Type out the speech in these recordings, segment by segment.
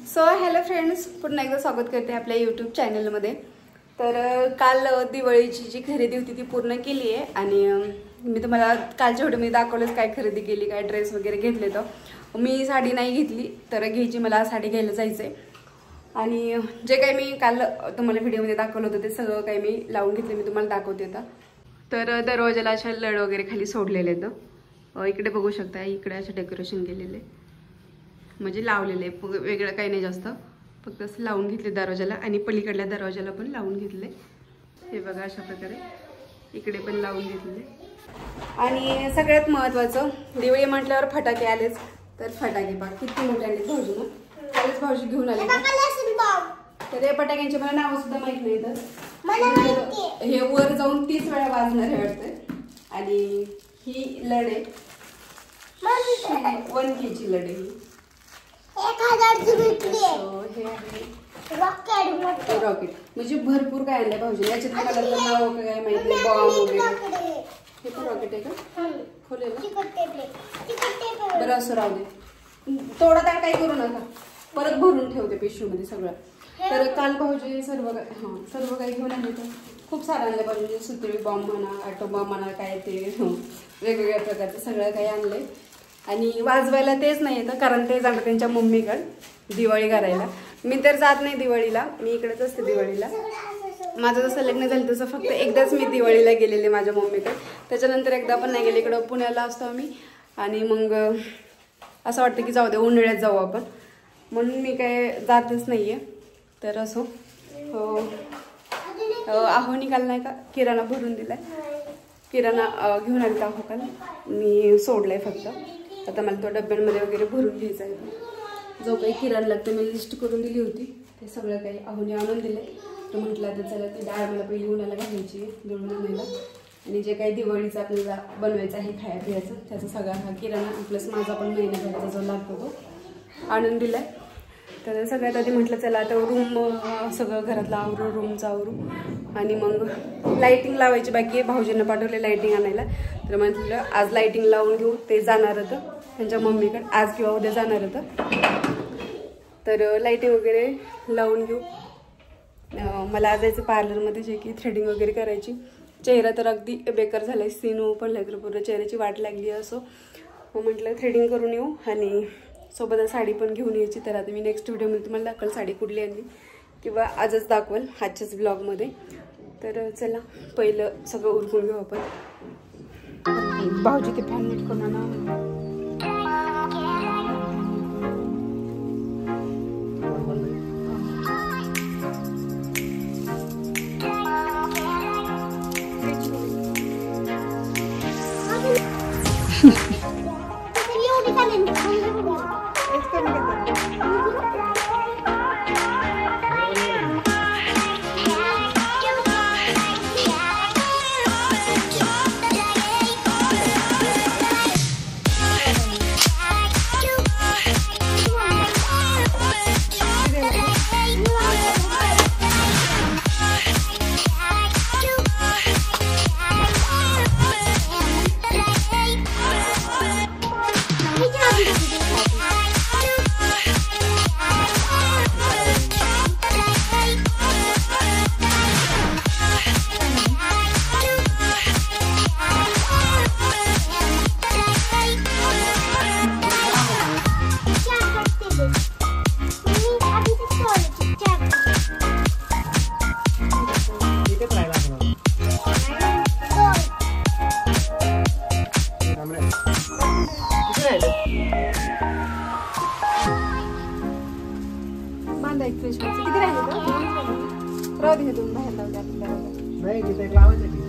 So hello friends, पुन्हा एकदा स्वागत करते आपल्या यूट्यूब चॅनलमध्ये. तर काल दिवाळीची जी खरेदी होती ती पूर्ण केली आहे आणि मी तुम्हाला कालच्या व्हिडिओमध्ये दाखवलंच काय खरेदी केली, काय ड्रेस वगैरे घेतले. तर मी साडी नाही घेतली, तर घ्यायची, मला साडी घ्यायला जायचं आहे. आणि जे काही मी काल तुम्हाला व्हिडिओमध्ये दाखवलं होतं ते सगळं काही मी लावून घेतले, मी तुम्हाला दाखवते आता. तर दरवाजाला अशा लड वगैरे खाली सोडलेले आहेत. इकडे बघू शकता, इकडे असे डेकोरेशन केलेले, म्हणजे लावलेले, वेगळं काही नाही जास्त, फक्त असं लावून घेतले दरवाजाला. आणि पलीकडल्या दरवाजाला पण लावून घेतले, हे बघा अशा प्रकारे इकडे पण लावून घेतले. आणि सगळ्यात महत्त्वाचं, दिवाळी म्हटल्यावर फटाके आलेच. तर फटाके पहा किती मोठे आले भाऊजी ना, कालच भाऊजी घेऊन आले. तर या फटाक्यांचे मला नाव सुद्धा माहित नाही. तर हे वर जाऊन 30 वेळा वाजणार आहे वाटतं. आणि ही लढ आहे 1K ची लढ आहे. 1000ची भेटली. हे आहे रॉकेट, म्हणजे भरपूर काय आणलं भाऊजी. याच्यात मला तर नाव काय माहित नाही, बॉम्ब वगैरे. हे पण रॉकेट आहे का? खोलेल बरं, असं राहू दे, तोडा तर काही करू नका, परत भरून ठेवते पिशवीमध्ये सगळं. तर काल भाऊजी सर्व काही घेऊन आले. तर खूप सारं आणलं भाऊजी, सुतळी बॉम्ब म्हणा, ॲटो बॉम्ब म्हणा, काय ते वेगवेगळ्या प्रकारचं सगळं काही आणलंय. आणि वाजवायला तेच नाही येतं, कारण ते जाणं त्यांच्या मम्मीकडे दिवाळी करायला. मी तर जात नाही दिवाळीला, मी इकडेच असते दिवाळीला. माझं जसं लग्न झालं तसं फक्त एकदाच मी दिवाळीला गेलेले माझ्या मम्मीकडे, त्याच्यानंतर एकदा पण नाही गेले. इकडं पुण्याला असतो आम्ही. आणि मग असं वाटतं की जाऊ दे, उन्हाळ्यात जाऊ आपण, म्हणून मी काय जातच नाही आहे. तर असो, आहोनी काल नाही का किराणा भरून दिला आहे, किराणा घेऊन आला आहो काल, मी सोडला आहे फक्त. आता मला तो डब्यांमध्ये वगैरे भरून घ्यायचा आहे. जो काही किराणा लागतं मी लिस्ट करून दिली होती, ते सगळं काही आहोने आणून दिलं. तर म्हटलं आता चला, ती डाळ मला पहिली उन्हाला घालायची आहे दळून आणायला. आणि जे काही दिवाळीचं आपल्याला बनवायचं आहे खाया पियाचं, त्याचा सगळा हा किराणा प्लस माझा पण महिन्याभराचा जो लागतो तो आणून दिला आहे. तर सगळ्यात आधी म्हटलं चला आता रूम सगळं घरातलं आवरू, रूमचं आवरू. आणि मग लाईटिंग लावायची बाकी आहे, भाऊजींना पाठवले लाईटिंग आणायला. तर म्हटलं आज लाईटिंग लावून घेऊ, ते जाणार होतं त्यांच्या मम्मीकडे, आज किंवा उद्या जाणार होतं. तर लाईटिंग वगैरे लावून घेऊ. मला आज जायचं पार्लरमध्ये, जे की थ्रेडिंग वगैरे करायची. चेहरा तर अगदी बेकार झाला आहे, सीन पण लागलं, पूर्ण चेहऱ्याची वाट लागली असो. मग म्हटलं थ्रेडिंग करून येऊ आणि सोबतच साडी पण घेऊन यायची. तर आता मी नेक्स्ट व्हिडिओमध्ये तुम्हाला दाखवल साडी कुठली आणली, किंवा आजच दाखवल आजच्याच ब्लॉगमध्ये. तर चला पहिलं सगळं उरकून घेऊ आपण. भाऊजी ते फॅन नीट करून आणा. किती राहिले तर राहू दे, तुम्ही बाहेर लावले आपल्याला नाही, तिथे लावायचं की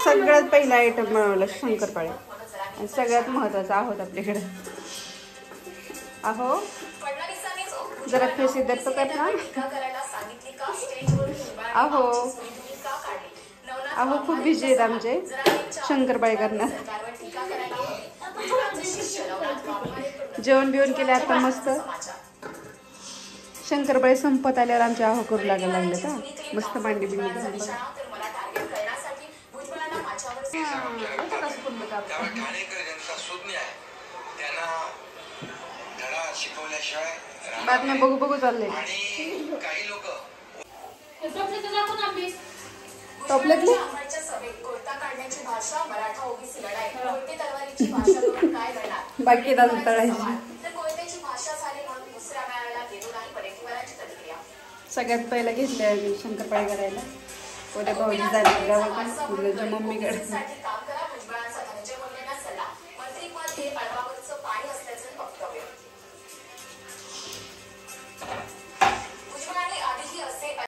सगळ्यात पहिला आयटम बनवला शंकरपाळे आणि सगळ्यात महत्वाचा आहोत आपल्याकडे आहो जरा फेस इधर कर ना आहो आहो खूप बिझी आहेत आमचे शंकरपाळे करण्यात जेवण बिवण केले आता मस्त शंकरपाळे संपत आल्यावर आमचे आहो करू लागायला लागले का मस्त मांडी बिंडी बातम्या बघू बघू चालले टॉपलेटली बाकी दादा तळायची सगळ्यात पहिला घेतले शंकरपाळे करायला उद्या भाऊजी जायला गावाकडे मम्मीकडे